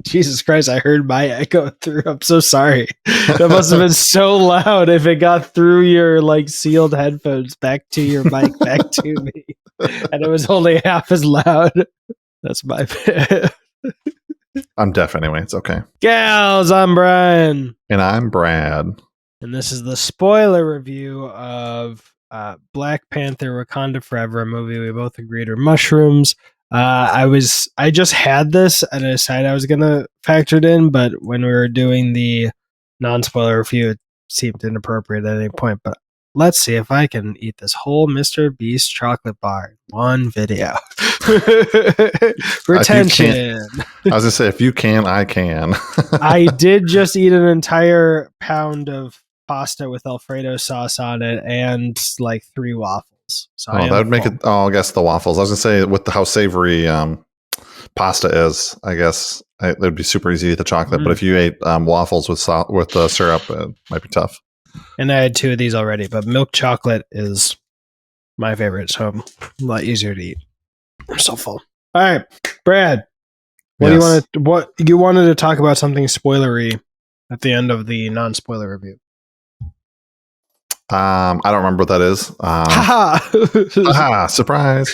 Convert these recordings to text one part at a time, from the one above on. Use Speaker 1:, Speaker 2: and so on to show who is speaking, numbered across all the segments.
Speaker 1: Jesus Christ, I heard my echo through. I'm so sorry. That must have been so loud if it got through your like sealed headphones back to your mic, back to me. And it was only half as loud. That's my bad.
Speaker 2: I'm deaf anyway. It's okay.
Speaker 1: Gals, I'm Brian.
Speaker 2: And I'm Brad.
Speaker 1: And this is the spoiler review of Black Panther Wakanda Forever, a movie we both agreed are mushrooms. I just had this and I decided I was gonna factor it in, but when we were doing the non-spoiler review, it seemed inappropriate at any point. But let's see if I can eat this whole Mr. Beast chocolate bar in one video. Retention.
Speaker 2: I was gonna say, if you can, I can.
Speaker 1: I did just eat an entire pound of pasta with Alfredo sauce on it and like 3 waffles. So
Speaker 2: that would make it. Oh, I guess the waffles. I was gonna say, with how savory pasta is, I guess it would be super easy to eat the chocolate. But if you ate waffles with syrup, it might be tough.
Speaker 1: And I had 2 of these already, but milk chocolate is my favorite, so a lot easier to eat. I'm so full. All right, Brad. What you wanted to talk about something spoilery at the end of the non-spoiler review?
Speaker 2: I don't remember what that is.
Speaker 1: Haha!
Speaker 2: Surprise.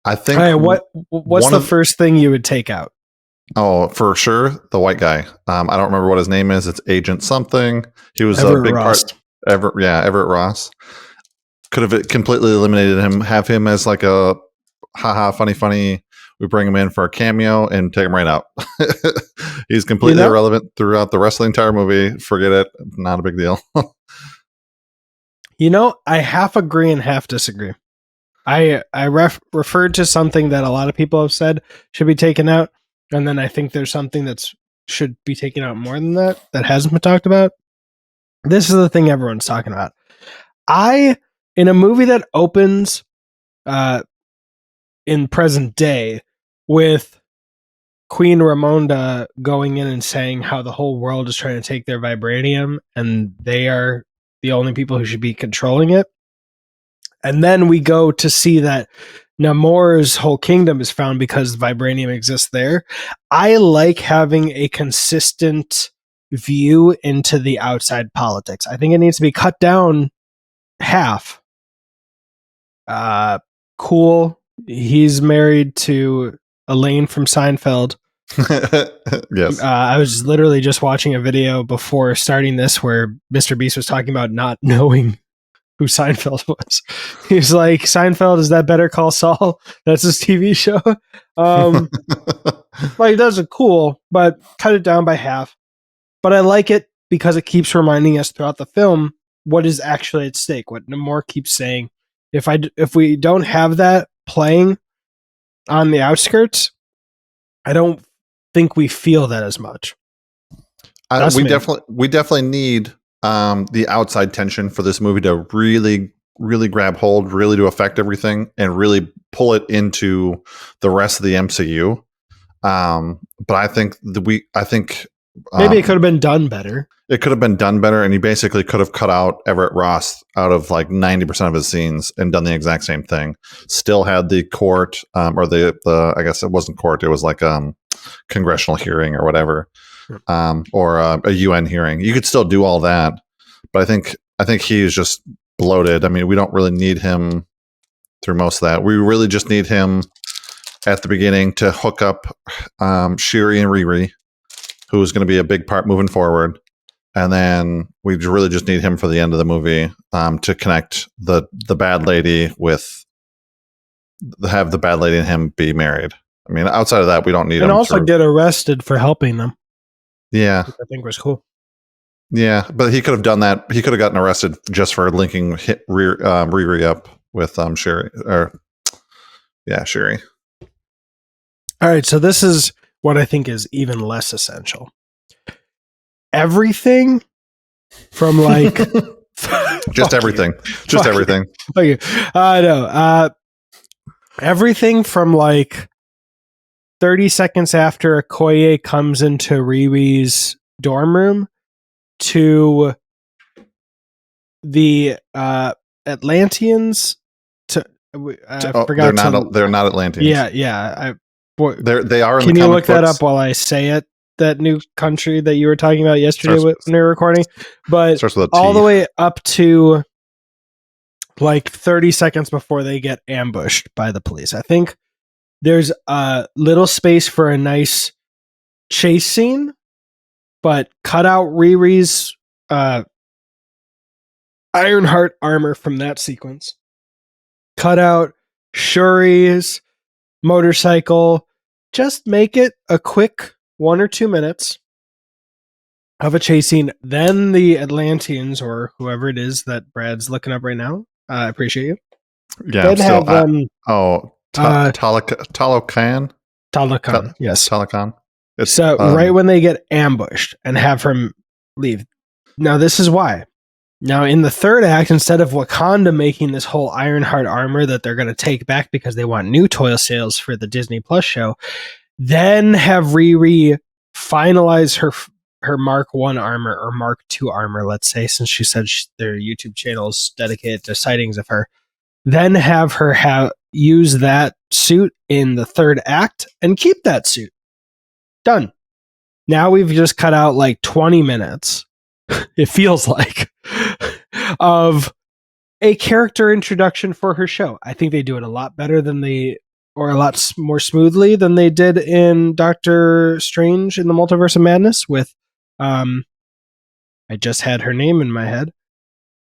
Speaker 2: I think.
Speaker 1: All right, what's the first thing you would take out?
Speaker 2: Oh, for sure, the white guy. I don't remember what his name is. It's Agent something. He was
Speaker 1: Everett
Speaker 2: a big
Speaker 1: Ross.
Speaker 2: part. Everett Ross. Could have completely eliminated him. Have him as like a funny. We bring him in for a cameo and take him right out. He's completely irrelevant throughout the rest of the entire movie. Forget it. Not a big deal.
Speaker 1: I half agree and half disagree. I referred to something that a lot of people have said should be taken out, and then I think there's something that should be taken out more than that hasn't been talked about. This is the thing everyone's talking about. In a movie that opens in present day with Queen Ramona going in and saying how the whole world is trying to take their vibranium and they are the only people who should be controlling it. And then we go to see that Namor's whole kingdom is found because vibranium exists there. I like having a consistent view into the outside politics. I think it needs to be cut down half. Cool. He's married to Elaine from Seinfeld.
Speaker 2: Yes.
Speaker 1: I was literally just watching a video before starting this where Mr. Beast was talking about not knowing who Seinfeld was. He's like, Seinfeld, is that Better Call Saul? That's his TV show. Like, that's cool, but cut it down by half. But I like it because it keeps reminding us throughout the film what is actually at stake, what Namor keeps saying. If we don't have that playing on the outskirts, I don't think we feel that as much.
Speaker 2: We definitely need the outside tension for this movie to really, really grab hold, really to affect everything, and really pull it into the rest of the MCU. But I think
Speaker 1: maybe it could have been done better.
Speaker 2: It could have been done better, and he basically could have cut out Everett Ross out of like 90% of his scenes and done the exact same thing. Still had the court, or the I guess it wasn't court; it was like congressional hearing or whatever, or a UN hearing. You could still do all that, but I think he is just bloated. I mean, we don't really need him through most of that. We really just need him at the beginning to hook up Shuri and Riri, who is going to be a big part moving forward. And then we really just need him for the end of the movie to connect the bad lady with have the bad lady and him be married. I mean, outside of that, we don't need him.
Speaker 1: And also get arrested for helping them.
Speaker 2: Yeah.
Speaker 1: Which I think was cool.
Speaker 2: Yeah, but he could have done that. He could have gotten arrested just for linking Riri up with Shuri. Shuri.
Speaker 1: All right, so this is what I think is even less essential. Everything from like
Speaker 2: just everything. Just everything.
Speaker 1: Okay. No. Everything from like 30 seconds after Okoye comes into Riri's dorm room to the Atlanteans I
Speaker 2: they're
Speaker 1: forgot
Speaker 2: not.
Speaker 1: to.
Speaker 2: They're not Atlanteans.
Speaker 1: Yeah.
Speaker 2: They are in
Speaker 1: Can
Speaker 2: the
Speaker 1: you
Speaker 2: comic
Speaker 1: look that
Speaker 2: books.
Speaker 1: up while I say it? That new country that you were talking about yesterday
Speaker 2: Starts,
Speaker 1: when we were recording, but
Speaker 2: starts with a
Speaker 1: all
Speaker 2: T.
Speaker 1: the way up to like 30 seconds before they get ambushed by the police. I think there's a little space for a nice chase scene, but cut out Riri's Ironheart armor from that sequence. Cut out Shuri's motorcycle. Just make it a quick 1 or 2 minutes of a chase scene. Then the Atlanteans or whoever it is that Brad's looking up right now. I appreciate you.
Speaker 2: Yeah, I'm
Speaker 1: Then
Speaker 2: still.
Speaker 1: have them.
Speaker 2: Talocan.
Speaker 1: Talakan, yes.
Speaker 2: Talakan. It's
Speaker 1: So right when they get ambushed and have him leave. Now this is why. Now in the third act, instead of Wakanda making this whole Ironheart armor that they're going to take back because they want new toy sales for the Disney Plus show, then have Riri finalize her Mark 1 armor or Mark 2 armor, let's say, since she said their YouTube channel is dedicated to sightings of her. Then have her use that suit in the third act and keep that suit. Done. Now we've just cut out like 20 minutes, it feels like, of a character introduction for her show. I think they do it a lot better or a lot more smoothly than they did in Doctor Strange in the Multiverse of Madness with, I just had her name in my head.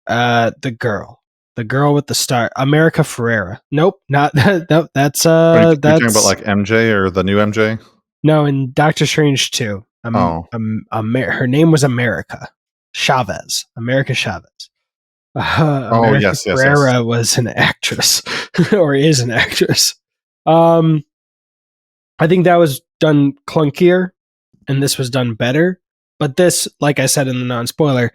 Speaker 1: The girl with the star, America Ferrera. Nope, not that. Nope, that's
Speaker 2: Are you
Speaker 1: that's
Speaker 2: talking about like MJ or the new MJ?
Speaker 1: No, in Doctor Strange 2. Her name was America Chavez. America Chavez. America
Speaker 2: Yes.
Speaker 1: Ferrera was an actress, or is an actress. I think that was done clunkier, and this was done better. But this, like I said in the non-spoiler,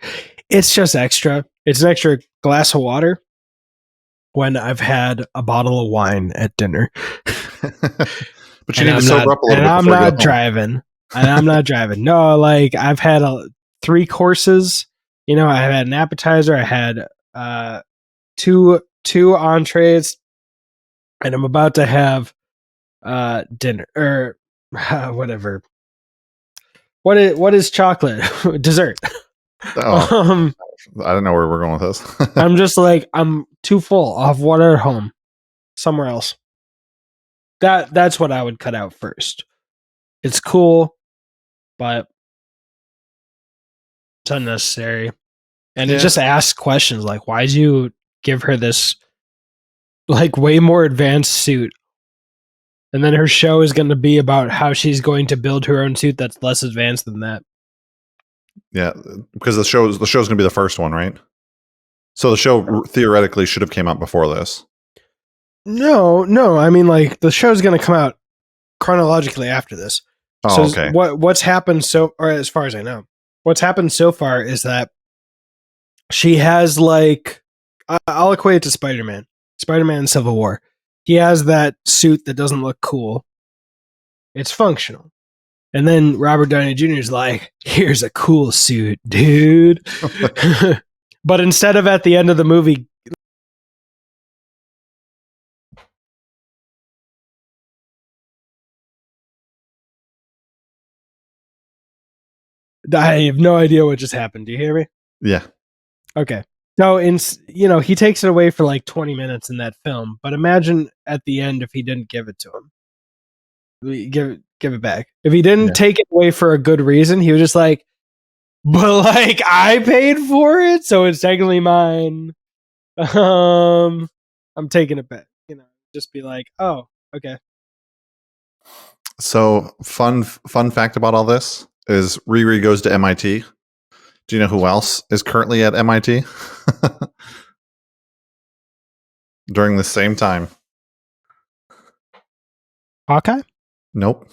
Speaker 1: it's just extra. It's an extra glass of water when I've had a bottle of wine at dinner.
Speaker 2: But you need to sober up a little bit
Speaker 1: I'm
Speaker 2: before you
Speaker 1: not
Speaker 2: go home.
Speaker 1: driving. And I'm not driving. No, like I've had 3 courses. You know, I had an appetizer. I had two entrees, and I'm about to have dinner or whatever. What is chocolate? Dessert.
Speaker 2: I don't know where we're going with this.
Speaker 1: I'm just like, I'm too full. I'll have water at home, somewhere else. That's what I would cut out first. It's cool, but it's unnecessary. And it just asks questions like, why'd you give her this like way more advanced suit? And then her show is going to be about how she's going to build her own suit that's less advanced than that.
Speaker 2: Yeah, because the show's going to be the first one, right? So the show theoretically should have came out before this.
Speaker 1: No. I mean, like the show's going to come out chronologically after this. So
Speaker 2: okay.
Speaker 1: What's happened or as far as I know, what's happened so far is that she has like, I'll equate it to Spider-Man Civil War. He has that suit that doesn't look cool. It's functional. And then Robert Downey Jr. is like, here's a cool suit, dude. But instead of at the end of the movie, I have no idea what just happened. Do you hear me?
Speaker 2: Yeah.
Speaker 1: Okay. So he takes it away for like 20 minutes in that film, but imagine at the end if he didn't give it to him. Give it back. If he didn't take it away for a good reason, he was just like, but like I paid for it, so it's technically mine. I'm taking it back. Just be like, oh, okay.
Speaker 2: So fun fact about all this is Riri goes to MIT. Do you know who else is currently at MIT? During the same time.
Speaker 1: Hawkeye?
Speaker 2: Nope.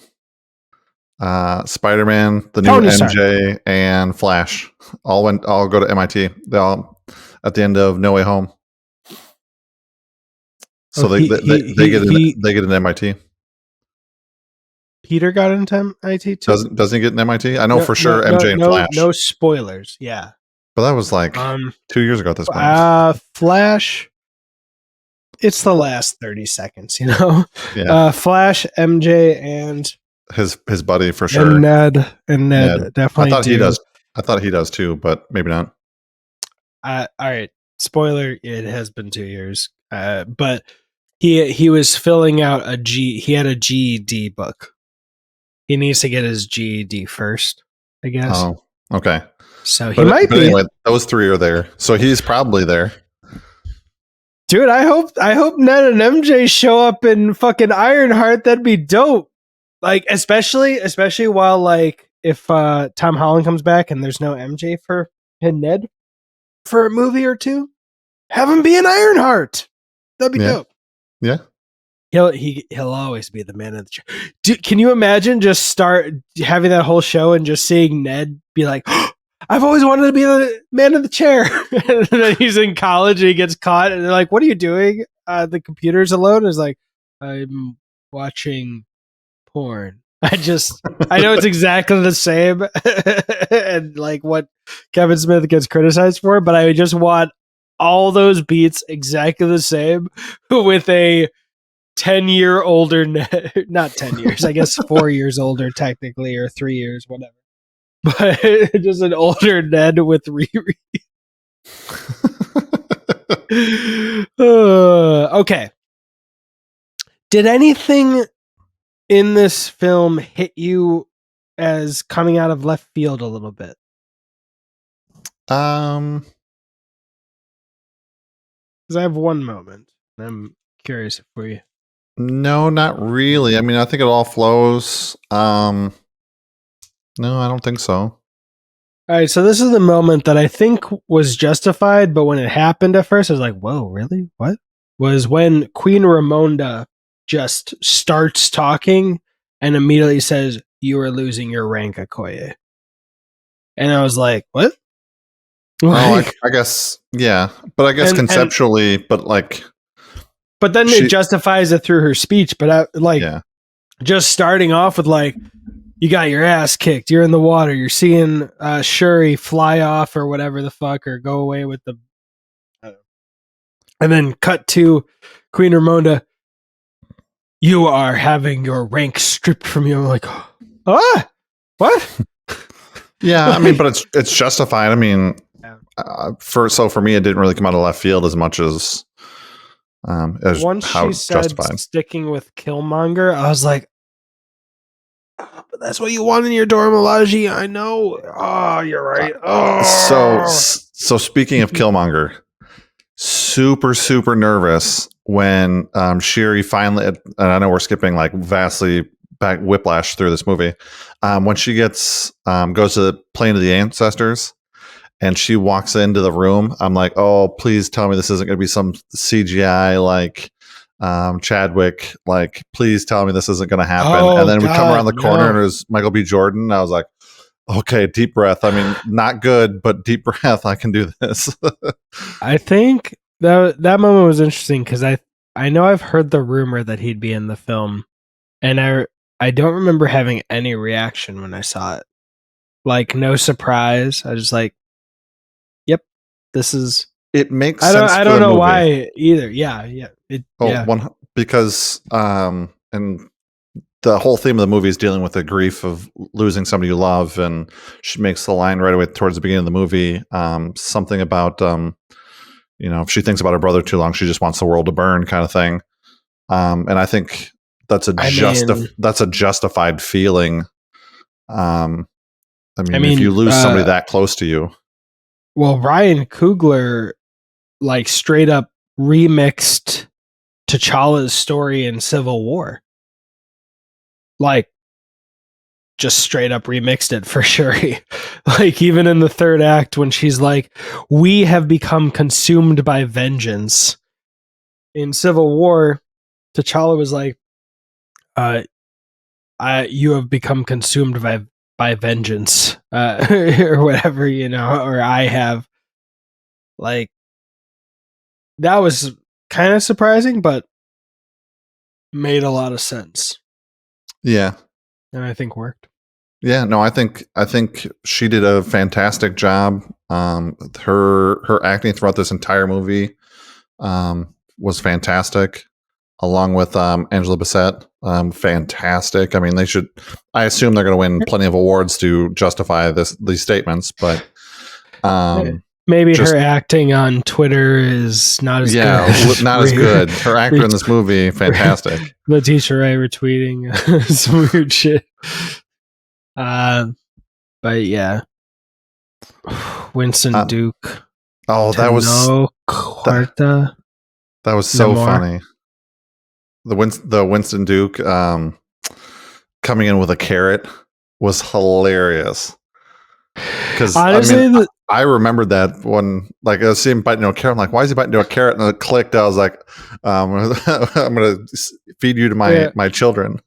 Speaker 2: Spider-Man, the
Speaker 1: Tony
Speaker 2: new
Speaker 1: Stark.
Speaker 2: MJ, and Flash all go to MIT. They all at the end of No Way Home. So they get an MIT.
Speaker 1: Peter got into MIT too.
Speaker 2: Doesn't he get an MIT? I know for sure MJ and Flash.
Speaker 1: No spoilers. Yeah.
Speaker 2: But that was like 2 years ago at this point.
Speaker 1: Flash. it's the last 30 seconds, you know.
Speaker 2: Yeah,
Speaker 1: Flash, MJ, and
Speaker 2: his buddy for sure.
Speaker 1: Ned
Speaker 2: I
Speaker 1: definitely
Speaker 2: thought he
Speaker 1: do.
Speaker 2: does. I thought he does too, but maybe not.
Speaker 1: All right, spoiler: it has been 2 years. But he was filling out a G. He had a GED book. He needs to get his GED first, I guess.
Speaker 2: Oh, okay.
Speaker 1: So he might
Speaker 2: But
Speaker 1: be.
Speaker 2: anyway, those three are there, so he's probably there.
Speaker 1: Dude, I hope Ned and MJ show up in fucking Ironheart. That'd be dope. Like, especially while like if Tom Holland comes back and there's no MJ for and Ned for a movie or two, have him be in Ironheart. That'd be dope.
Speaker 2: Yeah.
Speaker 1: He'll always be the man of the chair. Dude, can you imagine just start having that whole show and just seeing Ned be like, oh, I've always wanted to be the man of the chair. And then he's in college and he gets caught and they're like, what are you doing? The computer's alone. Is like, I'm watching porn. I know it's exactly the same and like what Kevin Smith gets criticized for, but I just want all those beats exactly the same with a 10-year older Ned, not 10 years, I guess 4 years older technically, or 3 years, whatever. But just an older Ned with Riri. Okay. Did anything in this film hit you as coming out of left field a little bit?
Speaker 2: Um,
Speaker 1: Because I have one moment. I'm curious for you.
Speaker 2: no, not really. I mean, I think it all flows. No, I don't think so.
Speaker 1: All right, so this is the moment that I think was justified, but when it happened at first, I was like, whoa, really? What? Was when Queen Ramona just starts talking and immediately says, you are losing your rank, Okoye. And I was like, what?
Speaker 2: I guess, yeah. But I guess conceptually, but like...
Speaker 1: But then it justifies it through her speech. But just starting off with like, you got your ass kicked. You're in the water. You're seeing Shuri fly off or whatever the fuck, or go away with the. And then cut to Queen Ramona. You are having your rank stripped from you. I'm like, what?
Speaker 2: Yeah, I mean, but it's justified. I mean, for me, it didn't really come out of left field as much as
Speaker 1: once
Speaker 2: how
Speaker 1: she said
Speaker 2: justified.
Speaker 1: Sticking with Killmonger, I was like, but that's what you want in your Dora Milaje. I know. Oh, you're right.
Speaker 2: So speaking of Killmonger, super nervous when Shuri finally, and I know we're skipping like vastly back whiplash through this movie, when she goes to the plane of the ancestors and she walks into the room, I'm like, oh, please tell me this isn't going to be some CGI like Chadwick, like, please tell me this isn't going to happen. And then we come around the corner and there's Michael B. Jordan. I was like, okay, deep breath. I mean, not good, but deep breath. I can do this.
Speaker 1: I think that moment was interesting because I know I've heard the rumor that he'd be in the film, and I don't remember having any reaction when I saw it. Like, no surprise. I was just like, yep, this is.
Speaker 2: It makes sense.
Speaker 1: I don't know why either. Yeah.
Speaker 2: Because and the whole theme of the movie is dealing with the grief of losing somebody you love, and she makes the line right away towards the beginning of the movie, something about if she thinks about her brother too long, she just wants the world to burn, kind of thing. And I think that's a justified feeling. I mean, if you lose somebody that close to you.
Speaker 1: Well, Ryan Coogler like straight up remixed T'Challa's story in Civil War. Like, just straight up remixed it for sure. Like, even in the third act when she's like, we have become consumed by vengeance. In Civil War, T'Challa was like, you have become consumed by vengeance, or whatever, or I have. Like, that was kind of surprising, but made a lot of sense.
Speaker 2: Yeah.
Speaker 1: And I think worked.
Speaker 2: Yeah, no, I think she did a fantastic job. Her acting throughout this entire movie was fantastic, along with Angela Bassett. Fantastic. I mean, they should. I assume they're going to win plenty of awards to justify these statements, but
Speaker 1: maybe
Speaker 2: just,
Speaker 1: her acting on Twitter is not as good.
Speaker 2: not as good. Her actor in this movie, fantastic.
Speaker 1: Letitia Wright retweeting some weird shit. But yeah, Winston Duke.
Speaker 2: Oh, that was
Speaker 1: Quarta.
Speaker 2: That was so funny. The Winston Duke coming in with a carrot was hilarious. Because honestly, I remembered that when, like, I was seeing him biting into a carrot. I'm like, why is he biting into a carrot? And it clicked. I was like, I'm going to feed you to my children.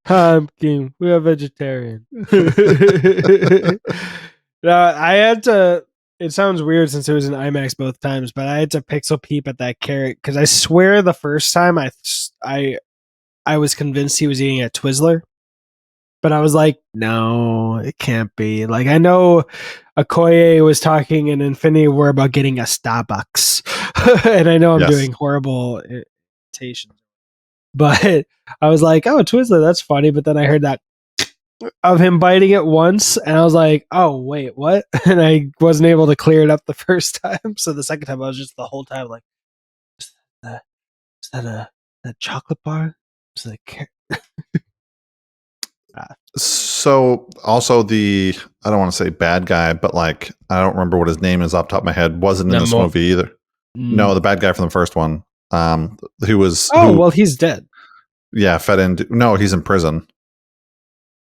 Speaker 1: Pumpkin, we are vegetarian. I had to. It sounds weird since it was in IMAX both times, but I had to pixel peep at that carrot because I swear the first time I was convinced he was eating a Twizzler. But I was like, no, it can't be. Like, I know Okoye was talking in Infinity War about getting a Starbucks. And I know I'm doing horrible imitations. But I was like, oh, Twizzler, that's funny. But then I heard that of him biting it once, and I was like, oh, wait, what? And I wasn't able to clear it up the first time. So the second time, I was just the whole time like, is that a chocolate bar? Is that a carrot?
Speaker 2: So also I don't want to say bad guy, but like, I don't remember what his name is off the top of my head. Wasn't in this movie either. No, the bad guy from the first one. Well,
Speaker 1: he's dead.
Speaker 2: Yeah, fed into. No, he's in prison.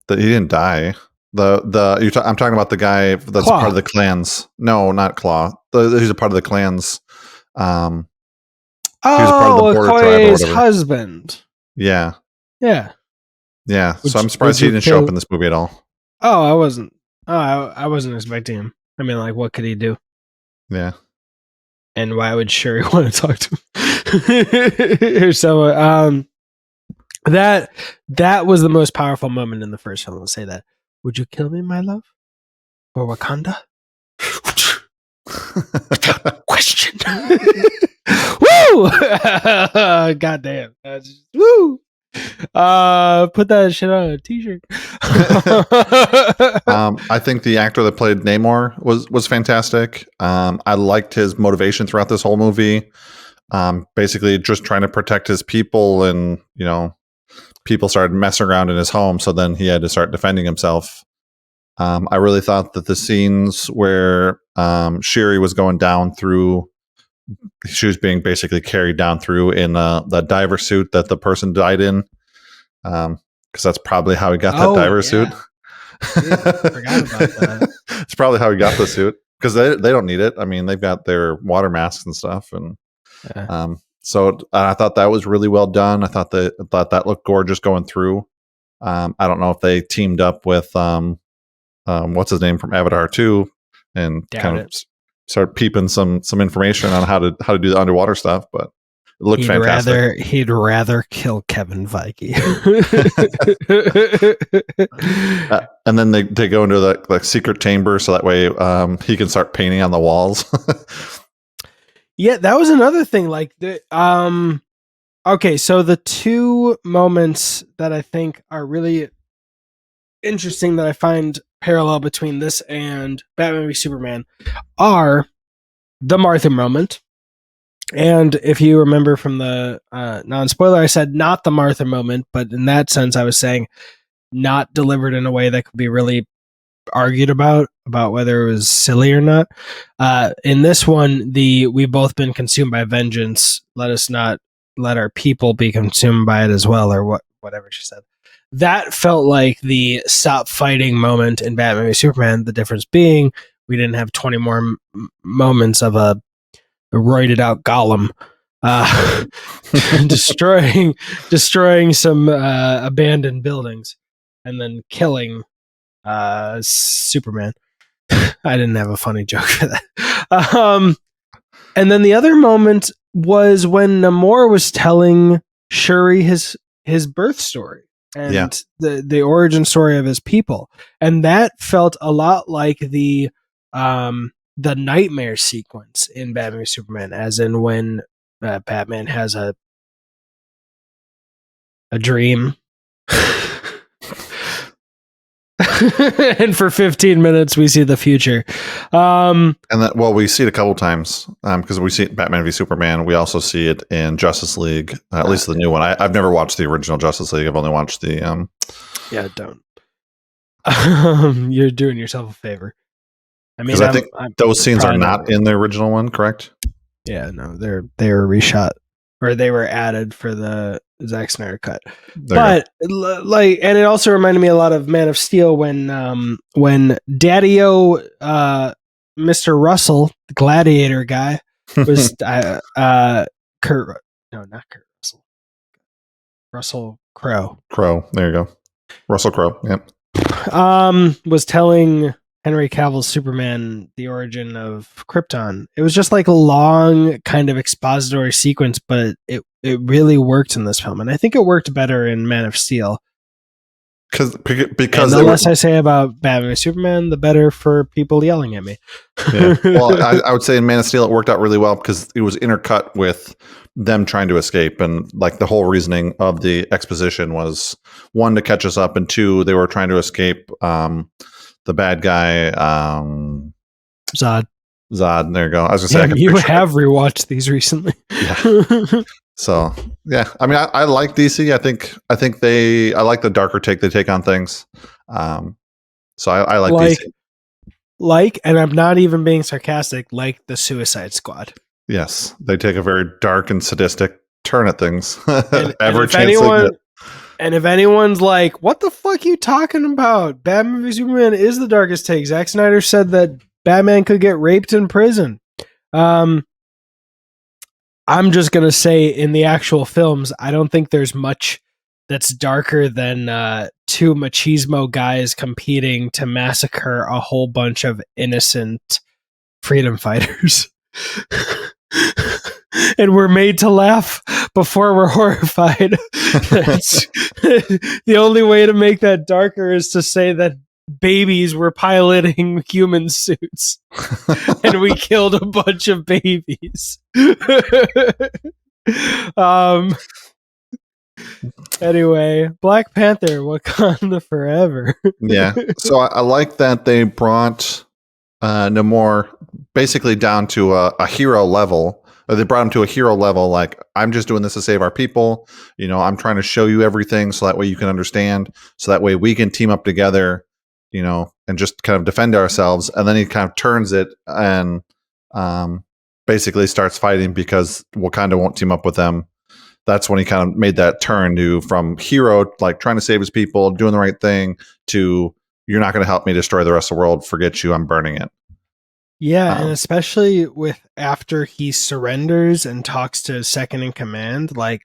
Speaker 2: He didn't die. I'm talking about the guy that's
Speaker 1: Claw.
Speaker 2: part of the clans. No, not Claw. He's a part of the clans. He was part of the border tribe or whatever.
Speaker 1: Husband.
Speaker 2: Yeah.
Speaker 1: Yeah.
Speaker 2: Yeah. So I'm surprised he didn't show up in this movie at all.
Speaker 1: Oh, I wasn't. I wasn't expecting him. I mean, like, what could he do?
Speaker 2: Yeah.
Speaker 1: And why would Sherry want to talk to him? So, that was the most powerful moment in the first film. I'll say that. Would you kill me, my love, for Wakanda? Without question. Woo! Goddamn. Woo! Put that shit on a t-shirt.
Speaker 2: I think the actor that played Namor was fantastic. I liked his motivation throughout this whole movie. Basically just trying to protect his people, and people started messing around in his home, so then he had to start defending himself. I really thought that the scenes where Shuri was going down through, she was being basically carried down through in the diver suit that the person died in, because that's probably how he got that diver suit.
Speaker 1: Yeah, I forgot about that.
Speaker 2: It's probably how he got the suit, because they don't need it. I mean, they've got their water masks and stuff, and so I thought that was really well done. I thought that looked gorgeous going through. I don't know if they teamed up with what's his name from Avatar 2 and start peeping some information on how to do the underwater stuff, but it looked fantastic.
Speaker 1: He'd rather kill Kevin Feige.
Speaker 2: And then they go into the secret chamber, so that way he can start painting on the walls.
Speaker 1: Yeah, that was another thing. Like okay, so the two moments that I think are really interesting that I find parallel between this and Batman v Superman are the Martha moment. And if you remember from the non-spoiler, I said not the Martha moment, but in that sense, I was saying not delivered in a way that could be really argued about whether it was silly or not. In this one, we've both been consumed by vengeance. Let us not let our people be consumed by it as well, or whatever she said. That felt like the stop fighting moment in Batman v Superman. The difference being we didn't have 20 more moments of a roided out Gollum destroying some abandoned buildings and then killing Superman. I didn't have a funny joke for that. And then the other moment was when Namor was telling Shuri his birth story and the origin story of his people, and that felt a lot like the nightmare sequence in Batman v Superman, as in when Batman has a dream. And for 15 minutes we see the future.
Speaker 2: And that, well, we see it a couple times because we see it in Batman v Superman. We also see it in Justice League, at least the new one. I've never watched the original Justice League. I've only watched the.
Speaker 1: Yeah, don't. You're doing yourself a favor. I mean,
Speaker 2: I think those scenes are not in the original one, correct?
Speaker 1: Yeah, no, they were reshot, or they were added for the Zack Snyder cut. But like, and it also reminded me a lot of Man of Steel when Daddy-O, Mr. Russell, the gladiator guy, was Kurt. No, not Kurt Russell. Russell Crowe.
Speaker 2: Crowe. There you go. Russell Crowe. Yep.
Speaker 1: Was telling Henry Cavill's Superman the origin of Krypton. It was just like a long kind of expository sequence, but it really worked in this film, and I think it worked better in Man of Steel. Because the less I say about Batman and Superman, the better for people yelling at me.
Speaker 2: Yeah. Well, I would say in Man of Steel it worked out really well because it was intercut with them trying to escape, and like the whole reasoning of the exposition was, one, to catch us up, and two, they were trying to escape the bad guy,
Speaker 1: Zod.
Speaker 2: There you go. I was gonna say,
Speaker 1: you have rewatched these recently.
Speaker 2: Yeah. So yeah, I mean, I like DC. I think I like the darker take they take on things. So I like DC.
Speaker 1: And I'm not even being sarcastic. Like the Suicide Squad.
Speaker 2: Yes, they take a very dark and sadistic turn at things.
Speaker 1: And if anyone's like, "What the fuck are you talking about? Batman v Superman is the darkest take." Zack Snyder said that Batman could get raped in prison. I'm just going to say, in the actual films, I don't think there's much that's darker than two machismo guys competing to massacre a whole bunch of innocent freedom fighters. And we're made to laugh before we're horrified. The only way to make that darker is to say that babies were piloting human suits and we killed a bunch of babies. Anyway, Black Panther, Wakanda Forever.
Speaker 2: Yeah. So I like that they brought Namor basically down to a hero level. Or they brought him to a hero level, like, I'm just doing this to save our people. You know, I'm trying to show you everything so that way you can understand. So that way we can team up together, you know, and just kind of defend ourselves. And then he kind of turns it and basically starts fighting because Wakanda won't team up with them. That's when he kind of made that turn from hero, like trying to save his people, doing the right thing, to, you're not going to help me destroy the rest of the world. Forget you. I'm burning it.
Speaker 1: Yeah, and especially with after he surrenders and talks to his second in command, like,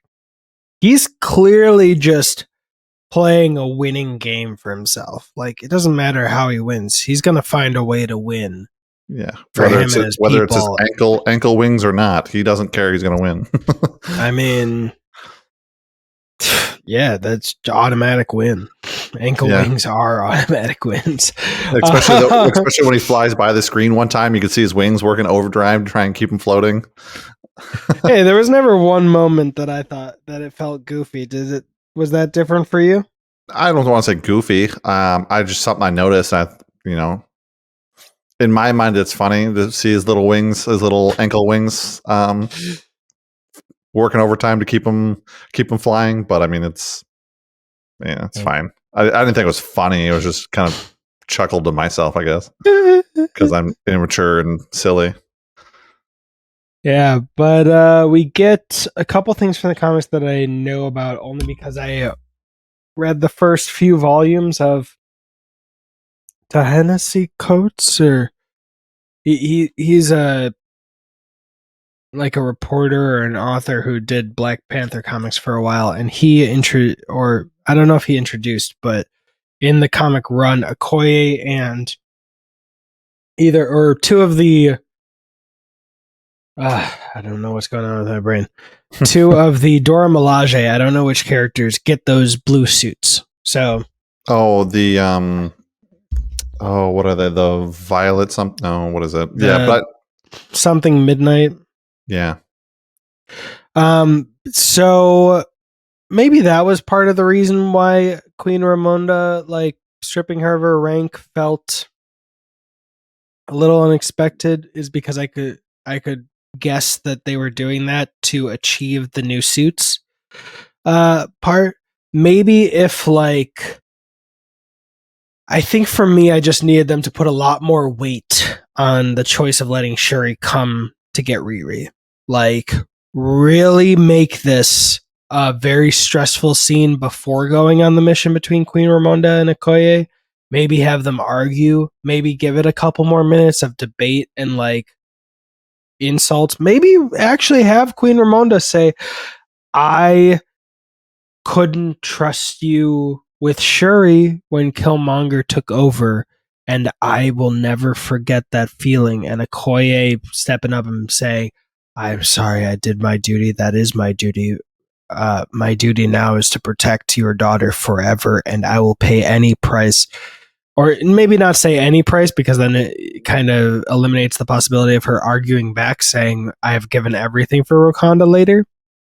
Speaker 1: he's clearly just playing a winning game for himself. Like, it doesn't matter how he wins. He's going to find a way to win.
Speaker 2: Yeah. Whether it's his ankle wings or not, he doesn't care. He's going to win.
Speaker 1: I mean, yeah, that's automatic win. Ankle wings are automatic wins.
Speaker 2: Especially when he flies by the screen one time, you can see his wings working overdrive to try and keep him floating.
Speaker 1: Hey, there was never one moment that I thought that it felt goofy. Was that different for you?
Speaker 2: I don't want to say goofy. I just something I noticed. In my mind, it's funny to see his little wings, his little ankle wings, working overtime to keep him flying. But I mean, it's fine. I didn't think it was funny. It was just kind of chuckled to myself, I guess, because I'm immature and silly.
Speaker 1: Yeah, but we get a couple things from the comics that I know about only because I read the first few volumes of Ta-Nehisi Coates, or he's a reporter or an author who did Black Panther comics for a while, and I don't know if he introduced, but in the comic run, Okoye and two of the I don't know what's going on with my brain. Two of the Dora Milaje, I don't know which characters, get those blue suits. So
Speaker 2: what are they? The violet something? No, what is it? But
Speaker 1: something midnight.
Speaker 2: Yeah.
Speaker 1: So maybe that was part of the reason why Queen Ramonda, like stripping her of her rank, felt a little unexpected, is because I could guess that they were doing that to achieve the new suits part. Maybe if like I think for me, I just needed them to put a lot more weight on the choice of letting Shuri come to get Riri. Like, really make this a very stressful scene before going on the mission between Queen Ramonda and Okoye. Maybe have them argue. Maybe give it a couple more minutes of debate and like insults. Maybe actually have Queen Ramonda say, I couldn't trust you with Shuri when Killmonger took over, and I will never forget that feeling. And Okoye stepping up and saying, I'm sorry, I did my duty. That is my duty. My duty now is to protect your daughter forever, and I will pay any price. Or maybe not say any price, because then it kind of eliminates the possibility of her arguing back, saying, I have given everything for Wakanda later.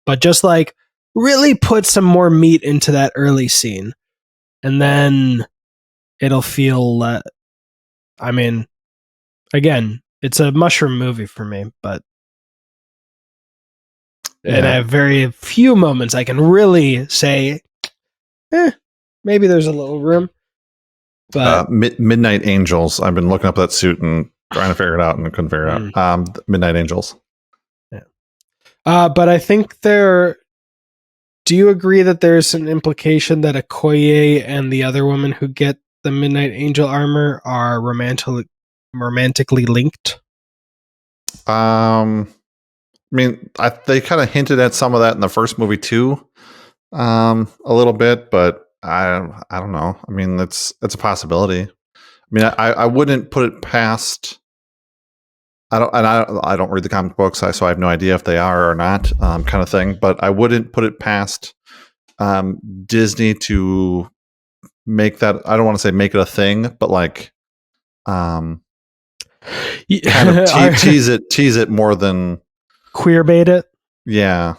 Speaker 1: But just like really put some more meat into that early scene. And then it'll feel, I mean, again, it's a mushroom movie for me, but. And I have very few moments I can really say, maybe there's a little room. But
Speaker 2: Midnight Angels. I've been looking up that suit and trying to figure it out and couldn't figure it out. Midnight Angels.
Speaker 1: Yeah. But I think there. Do you agree that there's an implication that Okoye and the other woman who get the Midnight Angel armor are romantically linked?
Speaker 2: I mean, they kind of hinted at some of that in the first movie too, a little bit, but I don't know. I mean, it's a possibility. I mean, I wouldn't put it past. I don't read the comic books, so I have no idea if they are or not, kind of thing. But I wouldn't put it past Disney to make that. I don't want to say make it a thing, but like, kind of tease it more than
Speaker 1: queer bait it.
Speaker 2: Yeah.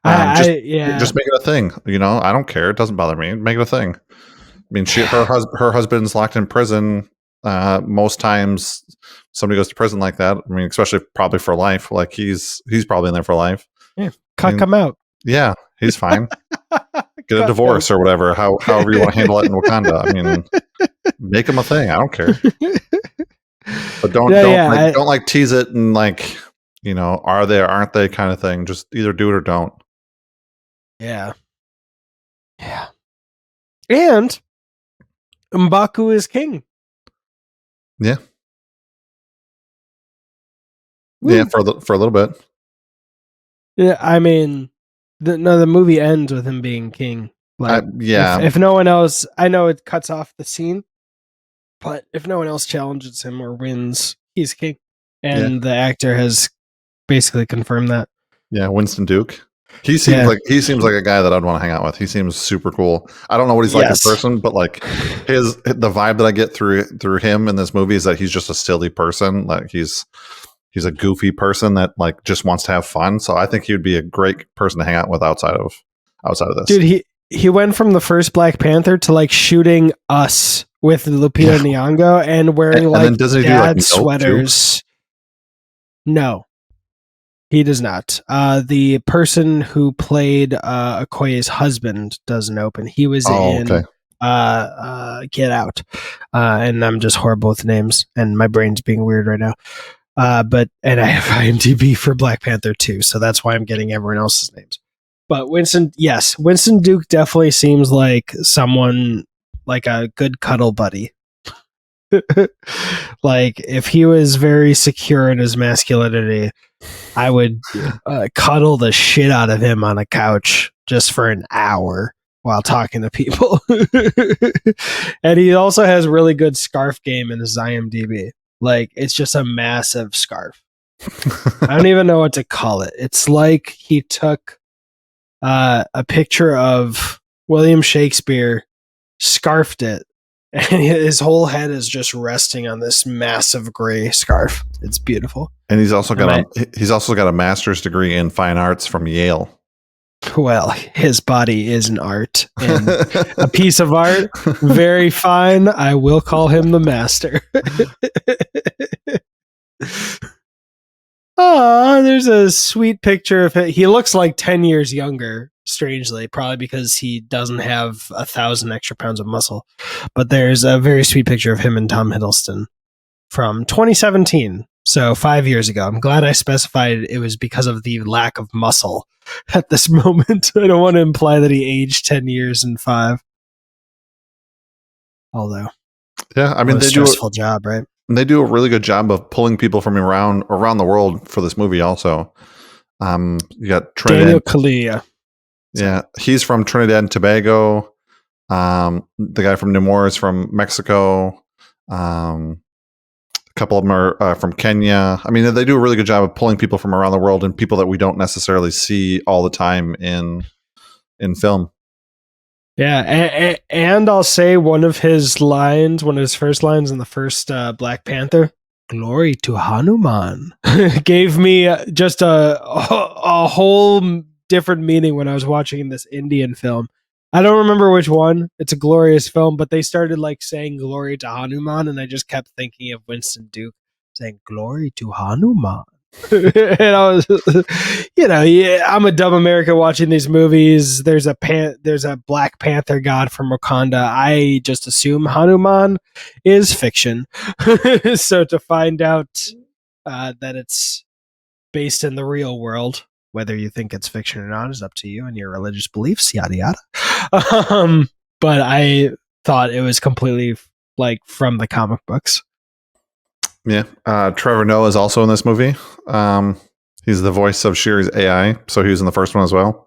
Speaker 2: Just make it a thing. You know, I don't care. It doesn't bother me. Make it a thing. I mean, her husband's locked in prison. Most times, somebody goes to prison like that. I mean, especially probably for life. Like he's probably in there for life.
Speaker 1: Yeah, cuck him out.
Speaker 2: Yeah, he's fine. Get a divorce or whatever. However you want to handle it in Wakanda. I mean, make him a thing. I don't care. But don't tease it and like, you know, are they or aren't they kind of thing. Just either do it or don't.
Speaker 1: Yeah. Yeah. And M'Baku is king.
Speaker 2: Yeah. Woo. Yeah, for a little bit.
Speaker 1: Yeah, I mean, the movie ends with him being king. Like, if no one else, I know it cuts off the scene, but if no one else challenges him or wins, he's king. And the actor has basically confirmed that. Yeah,
Speaker 2: Winston Duke. He seems like a guy that I'd want to hang out with. He seems super cool. I don't know what he's like in person, but like the vibe that I get through him in this movie is that he's just a silly person. Like he's a goofy person that like just wants to have fun. So I think he would be a great person to hang out with outside of this.
Speaker 1: Dude, he went from the first Black Panther to like shooting Us with Lupita Nyong'o and wearing like dad sweaters. No. He does not. The person who played Okoye's husband doesn't open. He was in Get Out. And I'm just horrible with names, and my brain's being weird right now. And I have IMDb for Black Panther too, so that's why I'm getting everyone else's names. But Winston Duke definitely seems like someone, like a good cuddle buddy. Like, if he was very secure in his masculinity, I would cuddle the shit out of him on a couch just for an hour while talking to people. And he also has really good scarf game in his IMDb. Like, it's just a massive scarf. I don't even know what to call it. It's like he took a picture of William Shakespeare, scarfed it, And his whole head is just resting on this massive gray scarf. It's beautiful.
Speaker 2: And he's also got a master's degree in fine arts from Yale.
Speaker 1: Well, his body is an art and a piece of art. Very fine. I will call him the master. Oh, there's a sweet picture of him. He looks like 10 years younger, strangely, probably because he doesn't have 1,000 extra pounds of muscle. But there's a very sweet picture of him and Tom Hiddleston from 2017. So 5 years ago. I'm glad I specified it was because of the lack of muscle at this moment. I don't want to imply that he aged 10 years in 5. Although,
Speaker 2: yeah, I mean,
Speaker 1: they do a stressful job, right?
Speaker 2: And they do a really good job of pulling people from around the world for this movie. Also, you got Trinidad.
Speaker 1: Daniel Kaluuya.
Speaker 2: Yeah, he's from Trinidad and Tobago. The guy from Namor is from Mexico. A couple of them are from Kenya. I mean, they do a really good job of pulling people from around the world and people that we don't necessarily see all the time in film.
Speaker 1: Yeah, and I'll say one of his first lines in the first Black Panther, "Glory to Hanuman," gave me just a whole different meaning when I was watching this Indian film. I don't remember which one. It's a glorious film, but they started like saying "Glory to Hanuman," and I just kept thinking of Winston Duke saying "Glory to Hanuman." And I was, I'm a dumb American watching these movies. There's a Black Panther god from Wakanda. I just assume Hanuman is fiction. So to find out that it's based in the real world, whether you think it's fiction or not is up to you and your religious beliefs, yada yada. But I thought it was completely like from the comic books.
Speaker 2: Yeah. Trevor Noah is also in this movie. He's the voice of Shiri's AI, so he was in the first one as well.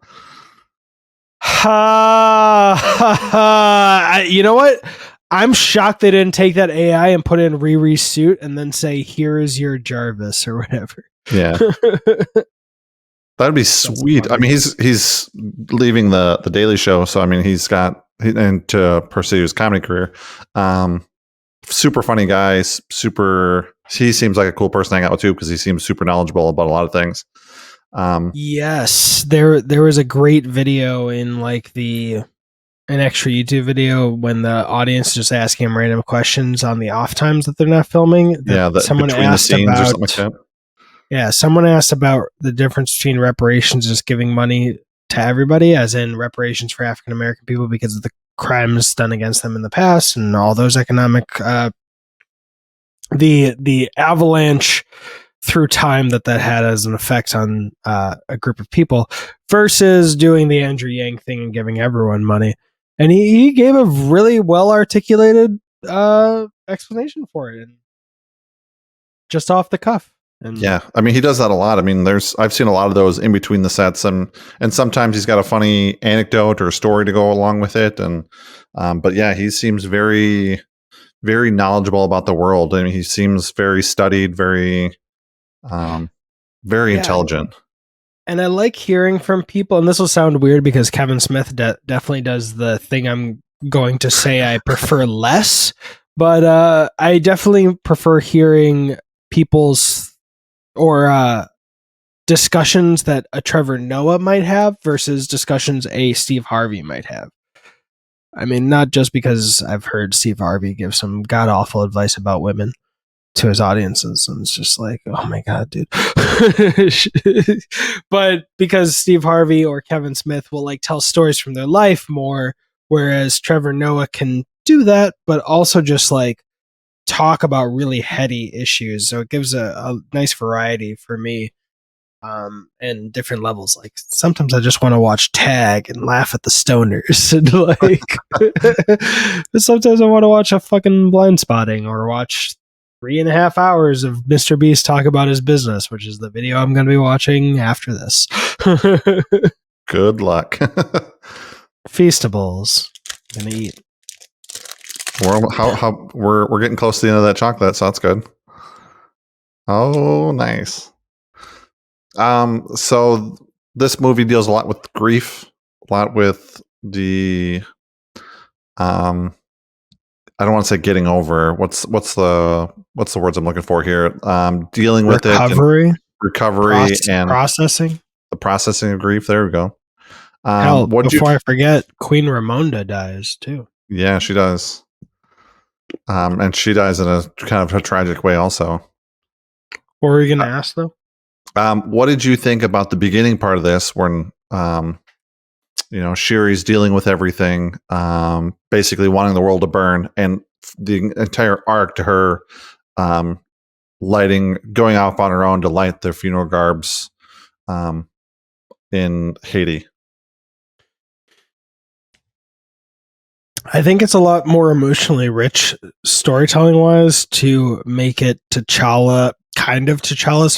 Speaker 1: You know what? I'm shocked they didn't take that AI and put in Riri's suit and then say, "Here is your Jarvis" or whatever.
Speaker 2: Yeah. That'd be sweet. I mean, he's leaving the Daily Show, so I mean, and to pursue his comedy career. Super funny guy. He seems like a cool person to hang out with too because he seems super knowledgeable about a lot of things.
Speaker 1: Yes, there was a great video in like an extra YouTube video when the audience just asking him random questions on the off times that they're not filming.
Speaker 2: Someone between asked the scenes about, or something like that.
Speaker 1: Yeah, someone asked about the difference between reparations, just giving money to everybody, as in reparations for African American people because of the crimes done against them in the past and all those economic the avalanche through time that had as an effect on a group of people, versus doing the Andrew Yang thing and giving everyone money. And he gave a really well articulated explanation for it, and just off the cuff. And
Speaker 2: yeah, I mean, he does that a lot. I mean, I've seen a lot of those in between the sets, and sometimes he's got a funny anecdote or a story to go along with it. And but yeah, he seems very, very knowledgeable about the world. I mean, he seems very studied, very intelligent.
Speaker 1: And I like hearing from people, and this will sound weird because Kevin Smith definitely does the thing I'm going to say I prefer less, but I definitely prefer hearing people's or discussions that a Trevor Noah might have versus discussions a Steve Harvey might have. I mean, not just because I've heard Steve Harvey give some god-awful advice about women to his audiences, and it's just like, oh my god, dude. But because Steve Harvey or Kevin Smith will like tell stories from their life more, whereas Trevor Noah can do that, but also just like talk about really heady issues. So it gives a nice variety for me, and different levels. Like sometimes I just want to watch Tag and laugh at the stoners, and like, but sometimes I want to watch a fucking Blind Spotting or watch 3.5 hours of Mr. Beast talk about his business, which is the video I'm going to be watching after this.
Speaker 2: Good luck.
Speaker 1: Feastables. I'm gonna eat.
Speaker 2: We're getting close to the end of that chocolate, so that's good. Oh, nice. So this movie deals a lot with grief, a lot with the I don't want to say getting over. What's the words I'm looking for here? Dealing with it, and recovery, and
Speaker 1: processing.
Speaker 2: the processing of grief. There we go.
Speaker 1: Hell, before I forget, Queen Ramona dies too.
Speaker 2: Yeah, she does. And she dies in a kind of a tragic way also.
Speaker 1: What were you going to ask though?
Speaker 2: What did you think about the beginning part of this when, Shiri's dealing with everything, basically wanting the world to burn, and the entire arc to her going off on her own to light the funeral garbs in Haiti?
Speaker 1: I think it's a lot more emotionally rich storytelling wise to make it T'Challa's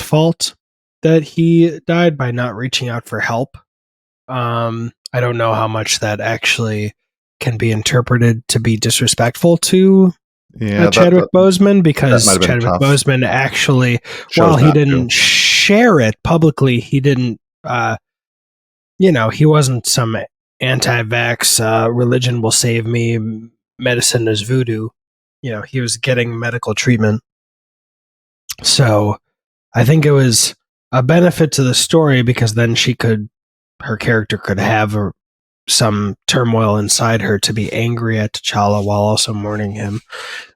Speaker 1: fault that he died by not reaching out for help. I don't know how much that actually can be interpreted to be disrespectful to Chadwick Boseman, because Chadwick Boseman actually, while he didn't share it publicly, he didn't, he wasn't some anti-vax, religion will save me, medicine is voodoo. He was getting medical treatment. So I think it was a benefit to the story, because then her character could have some turmoil inside her to be angry at T'Challa while also mourning him.